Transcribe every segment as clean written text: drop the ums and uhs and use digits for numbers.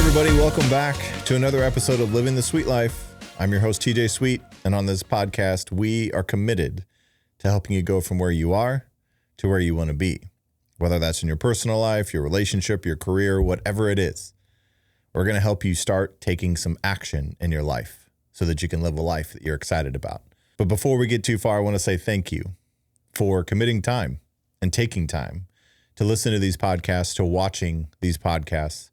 everybody, welcome back to another episode of Living the Sweet Life. I'm your host, TJ Sweet, and on this podcast, we are committed to helping you go from where you are to where you want to be, whether that's in your personal life, your relationship, your career, whatever it is. We're going to help you start taking some action in your life so that you can live a life that you're excited about. But before we get too far, I want to say thank you for committing time and taking time to listen to these podcasts, to watching these podcasts,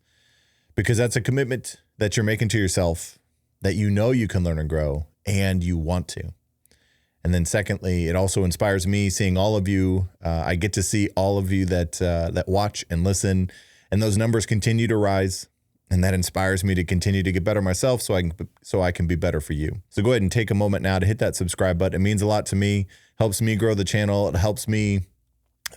because that's a commitment that you're making to yourself that you know you can learn and grow and you want to. And then secondly, it also inspires me seeing all of you. I get to see all of you that watch and listen, and those numbers continue to rise. And that inspires me to continue to get better myself so I can be better for you. So go ahead and take a moment now to hit that subscribe button. It means a lot to me, helps me grow the channel. It helps me,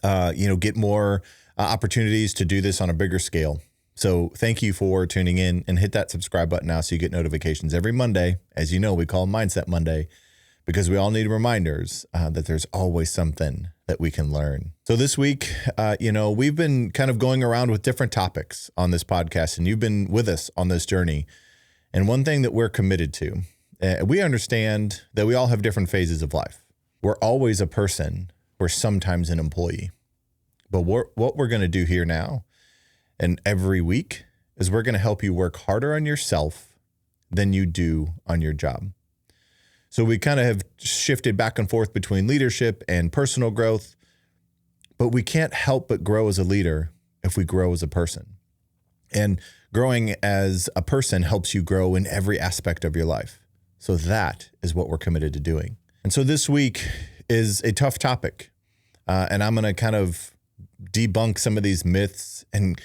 get more opportunities to do this on a bigger scale. So thank you for tuning in, and hit that subscribe button now so you get notifications every Monday. As you know, we call Mindset Monday because we all need reminders that there's always something that we can learn. So this week, we've been kind of going around with different topics on this podcast, and you've been with us on this journey. And one thing that we're committed to, we understand that we all have different phases of life. We're always a person. We're sometimes an employee. But what we're going to do here now and every week is we're going to help you work harder on yourself than you do on your job. So we kind of have shifted back and forth between leadership and personal growth, but we can't help but grow as a leader if we grow as a person. And growing as a person helps you grow in every aspect of your life. So that is what we're committed to doing. And so this week is a tough topic, and I'm going to kind of debunk some of these myths and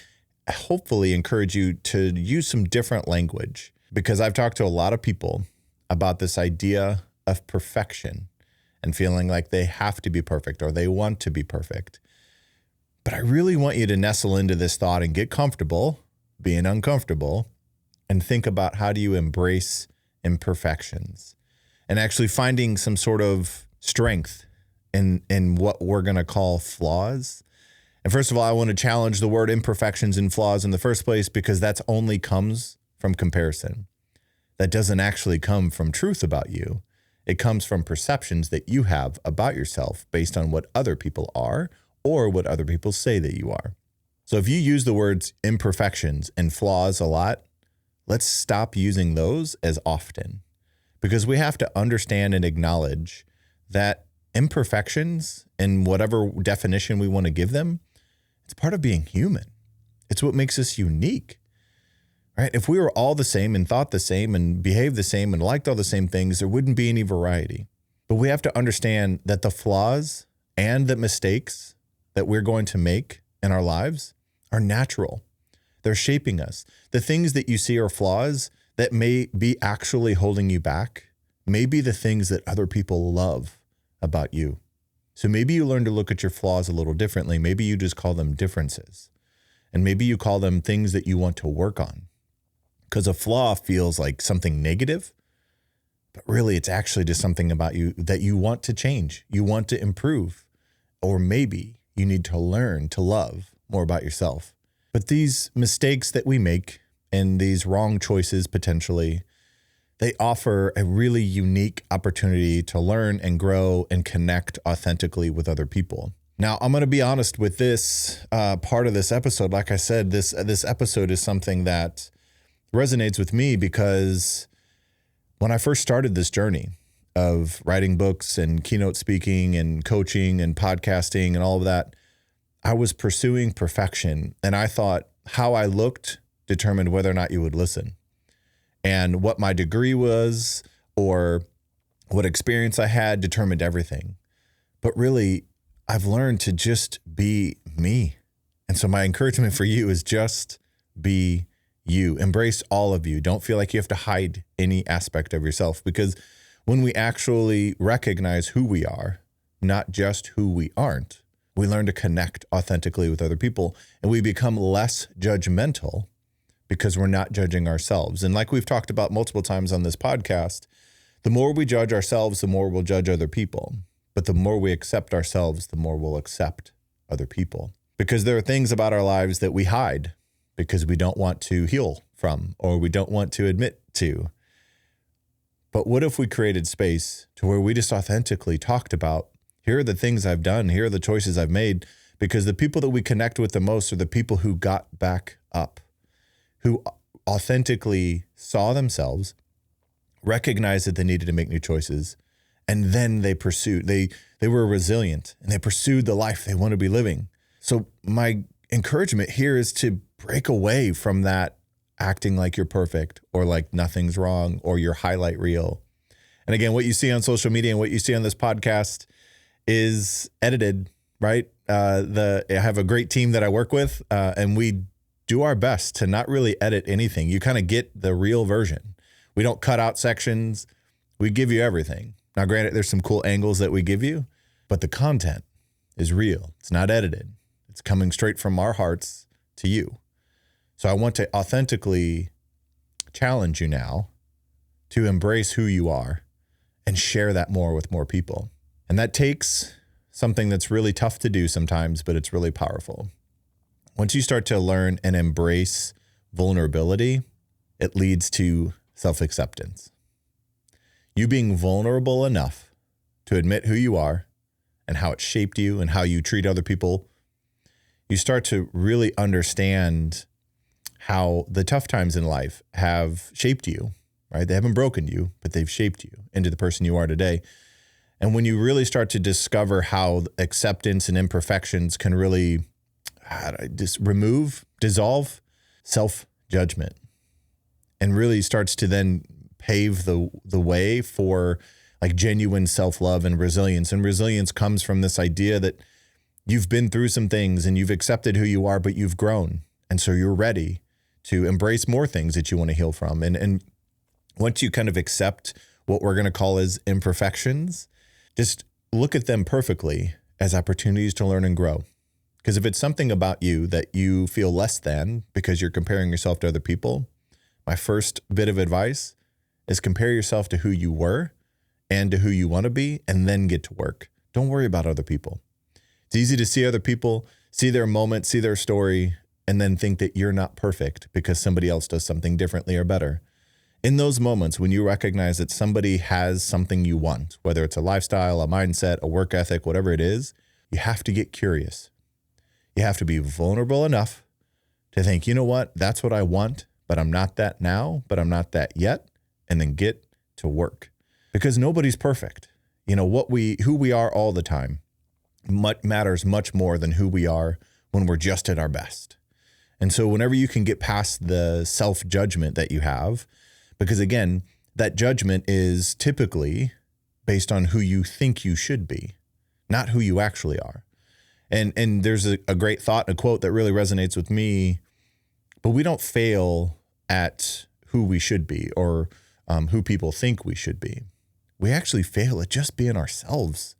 hopefully encourage you to use some different language, because I've talked to a lot of people about this idea of perfection and feeling like they have to be perfect or they want to be perfect. But I really want you to nestle into this thought and get comfortable being uncomfortable and think about, how do you embrace imperfections and actually finding some sort of strength in what we're going to call flaws. And first of all, I want to challenge the word imperfections and flaws in the first place, because that's only comes from comparison. That doesn't actually come from truth about you. It comes from perceptions that you have about yourself based on what other people are or what other people say that you are. So if you use the words imperfections and flaws a lot, let's stop using those as often, because we have to understand and acknowledge that imperfections, in whatever definition we want to give them, it's part of being human. It's what makes us unique, right? If we were all the same and thought the same and behaved the same and liked all the same things, there wouldn't be any variety. But we have to understand that the flaws and the mistakes that we're going to make in our lives are natural. They're shaping us. The things that you see are flaws that may be actually holding you back, may be the things that other people love about you. So maybe you learn to look at your flaws a little differently. Maybe you just call them differences. And maybe you call them things that you want to work on. Because a flaw feels like something negative, but really it's actually just something about you that you want to change. You want to improve. Or maybe you need to learn to love more about yourself. But these mistakes that we make and these wrong choices potentially, they offer a really unique opportunity to learn and grow and connect authentically with other people. Now, I'm going to be honest with this part of this episode. Like I said, this episode is something that resonates with me, because when I first started this journey of writing books and keynote speaking and coaching and podcasting and all of that, I was pursuing perfection. And I thought how I looked determined whether or not you would listen. And what my degree was or what experience I had determined everything. But really, I've learned to just be me. And so my encouragement for you is just be you. Embrace all of you. Don't feel like you have to hide any aspect of yourself, because when we actually recognize who we are, not just who we aren't, we learn to connect authentically with other people, and we become less judgmental because we're not judging ourselves. And like we've talked about multiple times on this podcast, the more we judge ourselves, the more we'll judge other people. But the more we accept ourselves, the more we'll accept other people. Because there are things about our lives that we hide because we don't want to heal from, or we don't want to admit to. But what if we created space to where we just authentically talked about, here are the things I've done, here are the choices I've made, because the people that we connect with the most are the people who got back up, who authentically saw themselves, recognized that they needed to make new choices, and then they pursued, they were resilient and they pursued the life they want to be living. So my encouragement here is to break away from that acting like you're perfect or like nothing's wrong or your highlight reel. And again, what you see on social media and what you see on this podcast is edited, right? I have a great team that I work with, and we do our best to not really edit anything. You kind of get the real version. We don't cut out sections. We give you everything. Now, granted, there's some cool angles that we give you, but the content is real. It's not edited. It's coming straight from our hearts to you. So I want to authentically challenge you now to embrace who you are and share that more with more people. And that takes something that's really tough to do sometimes, but it's really powerful. Once you start to learn and embrace vulnerability, it leads to self-acceptance. You being vulnerable enough to admit who you are and how it shaped you and how you treat other people, you start to really understand how the tough times in life have shaped you, right? They haven't broken you, but they've shaped you into the person you are today. And when you really start to discover how acceptance and imperfections can really dissolve self-judgment, and really starts to then pave the way for like genuine self-love and resilience. And resilience comes from this idea that you've been through some things and you've accepted who you are, but you've grown. And so you're ready to embrace more things that you want to heal from. And once you kind of accept what we're going to call as imperfections, just look at them perfectly as opportunities to learn and grow. Because if it's something about you that you feel less than because you're comparing yourself to other people, my first bit of advice is compare yourself to who you were and to who you want to be, and then get to work. Don't worry about other people. It's easy to see other people, see their moment, see their story, and then think that you're not perfect because somebody else does something differently or better. In those moments, when you recognize that somebody has something you want, whether it's a lifestyle, a mindset, a work ethic, whatever it is, you have to get curious. You have to be vulnerable enough to think, you know what, that's what I want, but I'm not that now, but I'm not that yet, and then get to work. Because nobody's perfect. You know, who we are all the time matters much more than who we are when we're just at our best. And so whenever you can get past the self-judgment that you have, because again, that judgment is typically based on who you think you should be, not who you actually are. And there's a great thought, a quote that really resonates with me, but we don't fail at who we should be or who people think we should be. We actually fail at just being ourselves.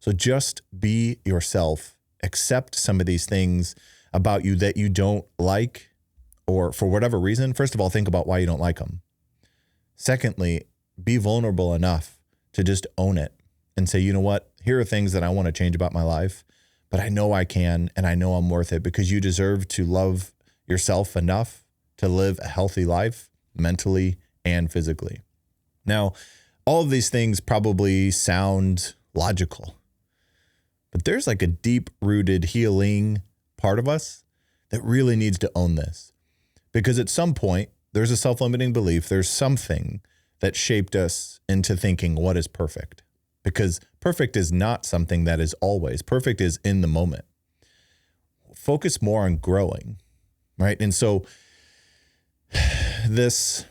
So just be yourself. Accept some of these things about you that you don't like, or for whatever reason. First of all, think about why you don't like them. Secondly, be vulnerable enough to just own it and say, you know what, here are things that I want to change about my life, but I know I can, and I know I'm worth it, because you deserve to love yourself enough to live a healthy life mentally and physically. Now, all of these things probably sound logical, but there's like a deep-rooted healing part of us that really needs to own this, because at some point there's a self-limiting belief. There's something that shaped us into thinking what is perfect, because perfect is not something that is always. Perfect is in the moment. Focus more on growing, right? And so this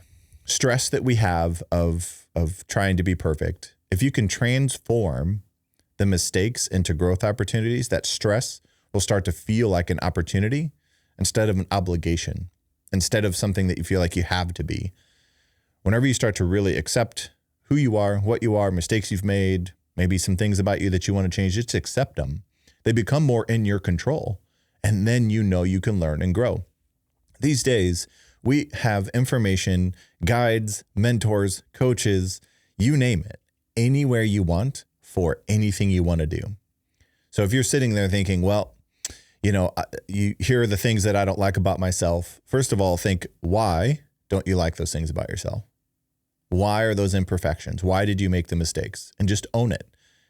stress that we have of trying to be perfect, if you can transform the mistakes into growth opportunities, that stress will start to feel like an opportunity instead of an obligation, instead of something that you feel like you have to be. Whenever you start to really accept who you are, what you are, mistakes you've made, maybe some things about you that you want to change, just accept them. They become more in your control, and then you know you can learn and grow. These days, we have information, guides, mentors, coaches, you name it, anywhere you want for anything you want to do. So if you're sitting there thinking, well, You hear the things that I don't like about myself. First of all, think, why don't you like those things about yourself? Why are those imperfections? Why did you make the mistakes? And just own it.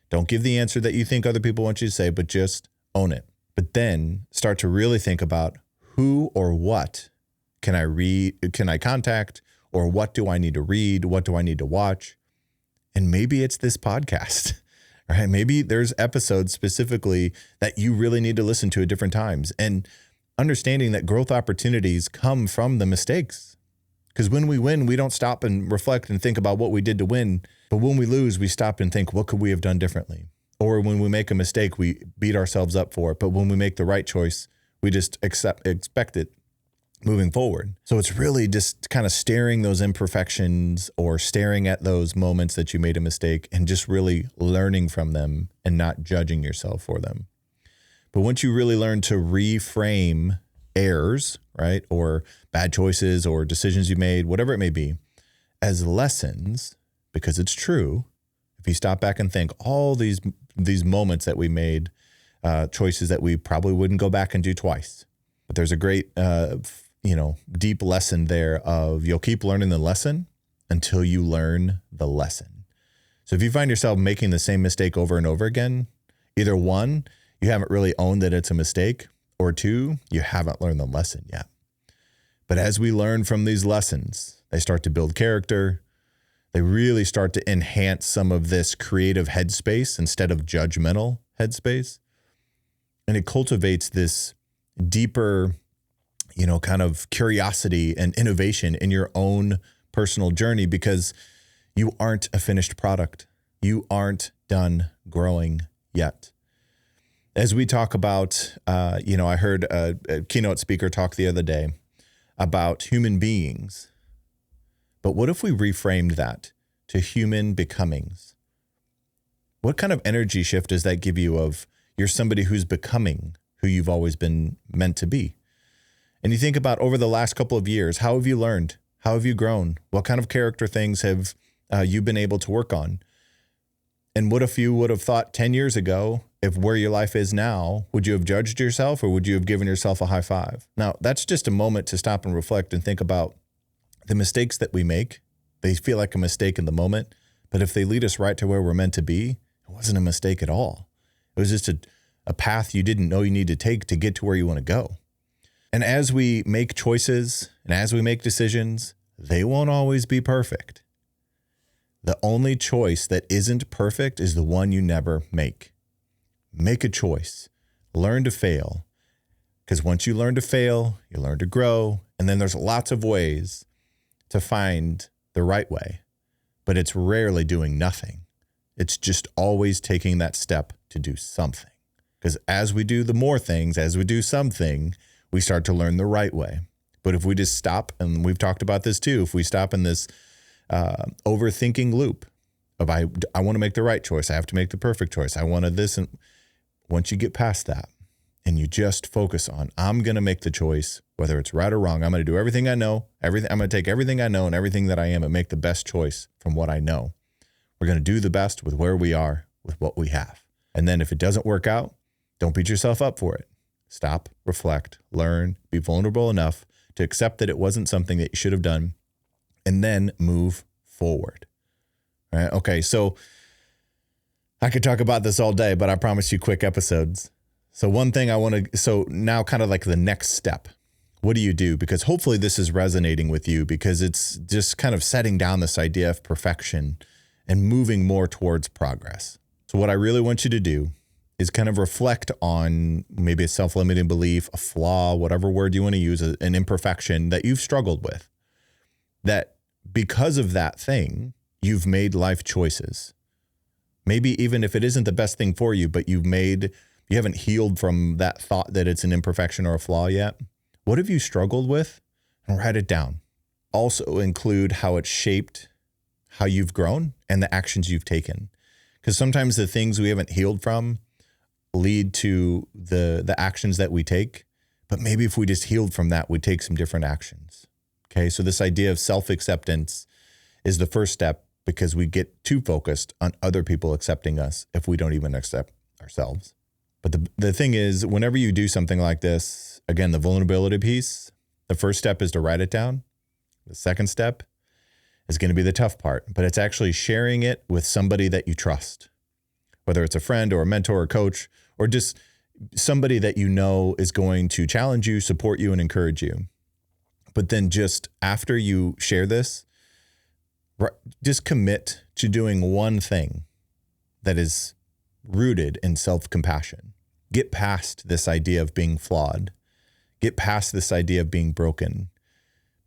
Don't give the answer that you think other people want you to say, but just own it. But then start to really think about who or what can I contact, or what do I need to read? What do I need to watch? And maybe it's this podcast, right? Maybe there's episodes specifically that you really need to listen to at different times, and understanding that growth opportunities come from the mistakes. Because when we win, we don't stop and reflect and think about what we did to win. But when we lose, we stop and think, what could we have done differently? Or when we make a mistake, we beat ourselves up for it. But when we make the right choice, we just expect it moving forward. So it's really just kind of staring those imperfections, or staring at those moments that you made a mistake, and just really learning from them and not judging yourself for them. But once you really learn to reframe errors, right, or bad choices or decisions you made, whatever it may be, as lessons, because it's true. If you stop back and think all these moments that we made, choices that we probably wouldn't go back and do twice. But there's a great, deep lesson there of you'll keep learning the lesson until you learn the lesson. So if you find yourself making the same mistake over and over again, either one, you haven't really owned that it's a mistake, or two, you haven't learned the lesson yet. But as we learn from these lessons, they start to build character. They really start to enhance some of this creative headspace instead of judgmental headspace. And it cultivates this deeper, kind of curiosity and innovation in your own personal journey, because you aren't a finished product. You aren't done growing yet. As we talk about, I heard a keynote speaker talk the other day about human beings. But what if we reframed that to human becomings? What kind of energy shift does that give you of you're somebody who's becoming who you've always been meant to be? And you think about over the last couple of years, how have you learned? How have you grown? What kind of character things have you been able to work on? And what if you would have thought 10 years ago, if where your life is now, would you have judged yourself, or would you have given yourself a high five? Now, that's just a moment to stop and reflect and think about the mistakes that we make. They feel like a mistake in the moment, but if they lead us right to where we're meant to be, it wasn't a mistake at all. It was just a path you didn't know you need to take to get to where you want to go. And as we make choices and as we make decisions, they won't always be perfect. The only choice that isn't perfect is the one you never make. Make a choice. Learn to fail. Because once you learn to fail, you learn to grow. And then there's lots of ways to find the right way. But it's rarely doing nothing. It's just always taking that step to do something. Because as we do the more things, as we do something, we start to learn the right way. But if we just stop, and we've talked about this too, if we stop in this overthinking loop of I want to make the right choice, I have to make the perfect choice, I wanted this, and once you get past that and you just focus on I'm going to make the choice, whether it's right or wrong, I'm going to do everything I know, I'm going to take everything I know and everything that I am and make the best choice from what I know. We're going to do the best with where we are, with what we have. And then if it doesn't work out, don't beat yourself up for it. Stop, reflect, learn, be vulnerable enough to accept that it wasn't something that you should have done, and then move forward. All right. Okay. So I could talk about this all day, but I promise you quick episodes. So one thing so now kind of like the next step, what do you do? Because hopefully this is resonating with you, because it's just kind of setting down this idea of perfection and moving more towards progress. So what I really want you to do is kind of reflect on maybe a self-limiting belief, a flaw, whatever word you want to use, an imperfection that you've struggled with, that because of that thing, you've made life choices. Maybe even if it isn't the best thing for you, but you haven't healed from that thought that it's an imperfection or a flaw yet. What have you struggled with? And write it down. Also include how it shaped how you've grown and the actions you've taken. Because sometimes the things we haven't healed from lead to the actions that we take. But maybe if we just healed from that, we'd take some different actions. Okay, so this idea of self-acceptance is the first step, because we get too focused on other people accepting us if we don't even accept ourselves. But the thing is, whenever you do something like this, again, the vulnerability piece, the first step is to write it down. The second step is going to be the tough part, but it's actually sharing it with somebody that you trust, whether it's a friend or a mentor or coach, or just somebody that you know is going to challenge you, support you, and encourage you. But then just after you share this, just commit to doing one thing that is rooted in self-compassion. Get past this idea of being flawed. Get past this idea of being broken,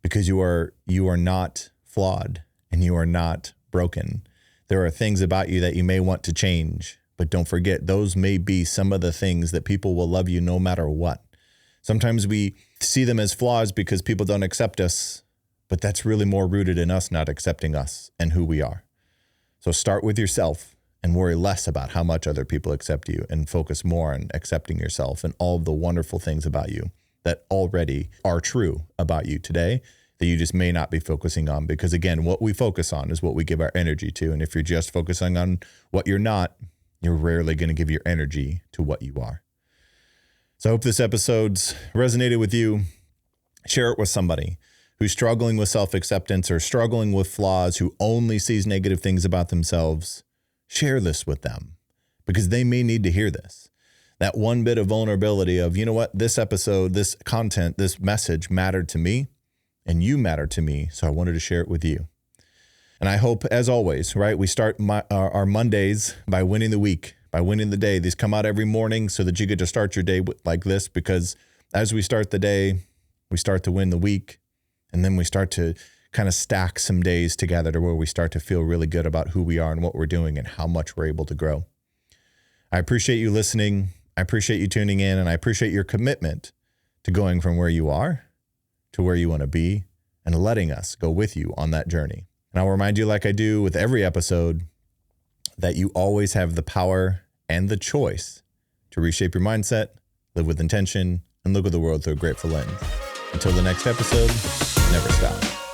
because you are not flawed and you are not broken. There are things about you that you may want to change, but don't forget, those may be some of the things that people will love you no matter what. Sometimes we see them as flaws because people don't accept us, but that's really more rooted in us not accepting us and who we are. So start with yourself and worry less about how much other people accept you, and focus more on accepting yourself and all of the wonderful things about you that already are true about you today that you just may not be focusing on. Because again, what we focus on is what we give our energy to. And if you're just focusing on what you're not, you're rarely going to give your energy to what you are. So I hope this episode's resonated with you. Share it with somebody who's struggling with self-acceptance or struggling with flaws, who only sees negative things about themselves. Share this with them, because they may need to hear this. That one bit of vulnerability of, you know what, this episode, this content, this message mattered to me, and you matter to me, so I wanted to share it with you. And I hope, as always, right, we start our Mondays by winning the week, by winning the day. These come out every morning so that you get to start your day like this, because as we start the day, we start to win the week, and then we start to kind of stack some days together to where we start to feel really good about who we are and what we're doing and how much we're able to grow. I appreciate you listening. I appreciate you tuning in, and I appreciate your commitment to going from where you are to where you want to be, and letting us go with you on that journey. And I'll remind you, like I do with every episode, that you always have the power and the choice to reshape your mindset, live with intention, and look at the world through a grateful lens. Until the next episode, never stop.